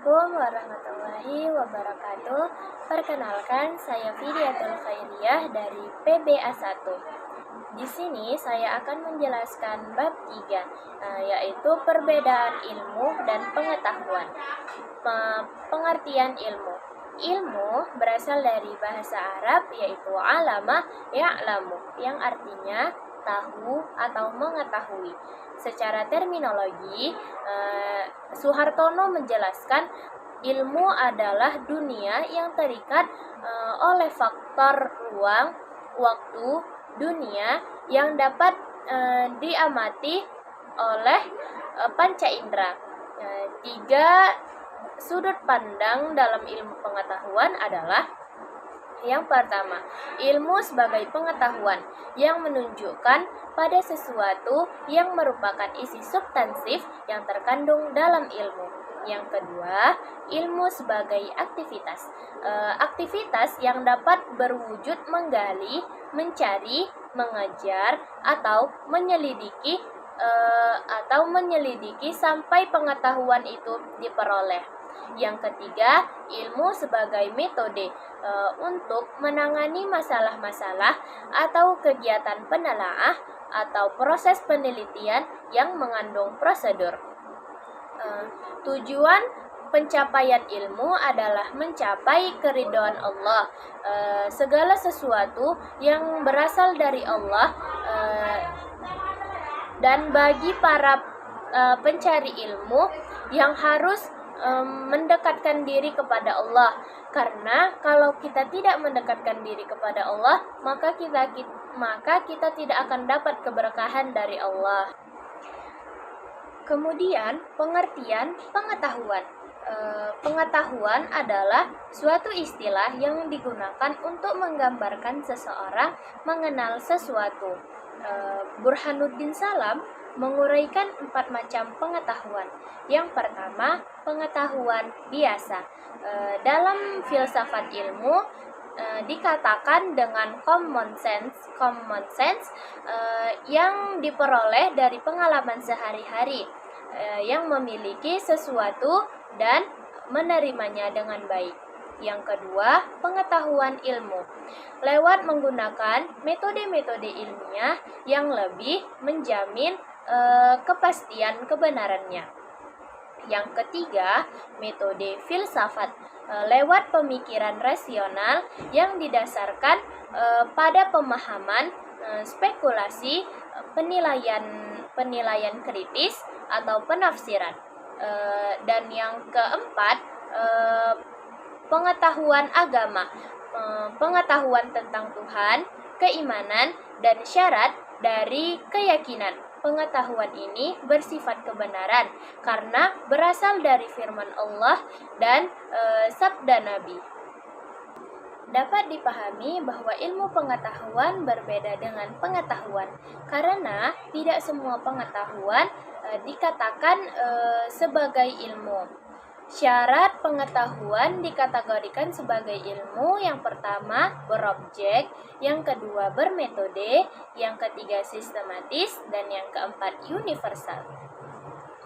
Assalamualaikum warahmatullahi wabarakatuh. Perkenalkan, saya Fidiatul Khairiyah dari PBA 1. Di sini saya akan menjelaskan bab 3, yaitu perbedaan ilmu dan pengetahuan. Pengertian ilmu. Ilmu berasal dari bahasa Arab, yaitu alama ya'lamu, yang artinya tahu atau mengetahui. Secara terminologi, Suhartono menjelaskan ilmu adalah dunia yang terikat oleh faktor ruang, waktu, dunia yang dapat diamati oleh panca indera. Tiga sudut pandang dalam ilmu pengetahuan adalah: yang pertama, ilmu sebagai pengetahuan yang menunjukkan pada sesuatu yang merupakan isi substansif yang terkandung dalam ilmu. Yang kedua, ilmu sebagai aktivitas. Aktivitas yang dapat berwujud menggali, mencari, mengejar, atau menyelidiki sampai pengetahuan itu diperoleh. Yang ketiga, ilmu sebagai metode untuk menangani masalah-masalah atau kegiatan penelaah atau proses penelitian yang mengandung prosedur. Tujuan pencapaian ilmu adalah mencapai keridhaan Allah. Segala sesuatu yang berasal dari Allah, dan bagi para pencari ilmu yang harus mendekatkan diri kepada Allah, karena kalau kita tidak mendekatkan diri kepada Allah, maka kita tidak akan dapat keberkahan dari Allah. Kemudian, pengertian pengetahuan. Pengetahuan adalah suatu istilah yang digunakan untuk menggambarkan seseorang mengenal sesuatu. Burhanuddin Salam menguraikan 4 macam pengetahuan. Yang pertama, pengetahuan biasa. Dalam filsafat ilmu dikatakan dengan common sense yang diperoleh dari pengalaman sehari-hari, yang memiliki sesuatu dan menerimanya dengan baik. Yang kedua, pengetahuan ilmu lewat menggunakan metode-metode ilmiah yang lebih menjamin kepastian kebenarannya. Yang ketiga, metode filsafat lewat pemikiran rasional yang didasarkan pada pemahaman, spekulasi, penilaian kritis atau penafsiran. Dan yang keempat, pengetahuan agama, pengetahuan tentang Tuhan, keimanan, dan syarat dari keyakinan. Pengetahuan ini bersifat kebenaran karena berasal dari firman Allah dan sabda Nabi. Dapat dipahami bahwa ilmu pengetahuan berbeda dengan pengetahuan, karena tidak semua pengetahuan dikatakan sebagai ilmu. Syarat pengetahuan dikategorikan sebagai ilmu: yang pertama, berobjek; yang kedua, bermetode; yang ketiga, sistematis; dan yang keempat, universal.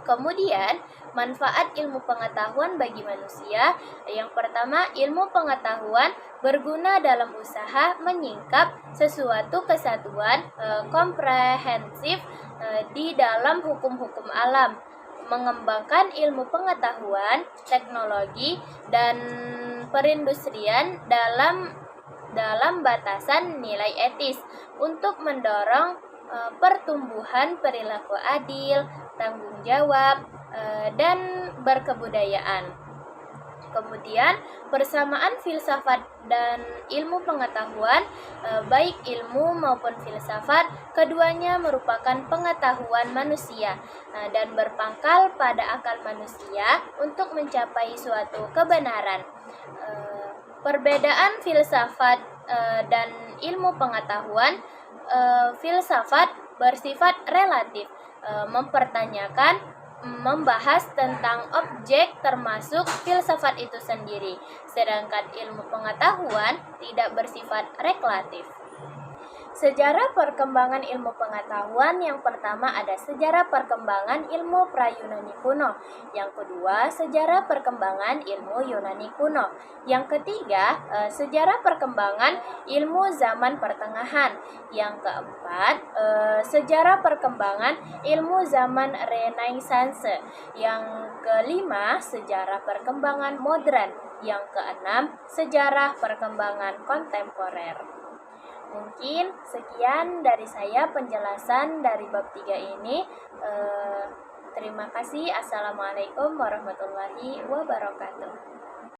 Kemudian, manfaat ilmu pengetahuan bagi manusia. Yang pertama, ilmu pengetahuan berguna dalam usaha menyingkap sesuatu kesatuan komprehensif di dalam hukum-hukum alam, mengembangkan ilmu pengetahuan, teknologi, dan perindustrian dalam batasan nilai etis untuk mendorong pertumbuhan perilaku adil, tanggung jawab, dan berkebudayaan. Kemudian, persamaan filsafat dan ilmu pengetahuan, baik ilmu maupun filsafat, keduanya merupakan pengetahuan manusia dan berpangkal pada akal manusia untuk mencapai suatu kebenaran. Perbedaan filsafat dan ilmu pengetahuan. Filsafat bersifat relatif, membahas tentang objek termasuk filsafat itu sendiri, sedangkan ilmu pengetahuan tidak bersifat reklatif. Sejarah perkembangan ilmu pengetahuan yang pertama ada sejarah perkembangan ilmu pra-Yunani kuno. Yang kedua, sejarah perkembangan ilmu Yunani kuno. Yang ketiga, sejarah perkembangan ilmu zaman pertengahan. Yang keempat, sejarah perkembangan ilmu zaman Renaissance. Yang kelima, sejarah perkembangan modern. Yang keenam, sejarah perkembangan kontemporer. Mungkin sekian dari saya penjelasan dari bab 3 ini. Terima kasih. Assalamualaikum warahmatullahi wabarakatuh.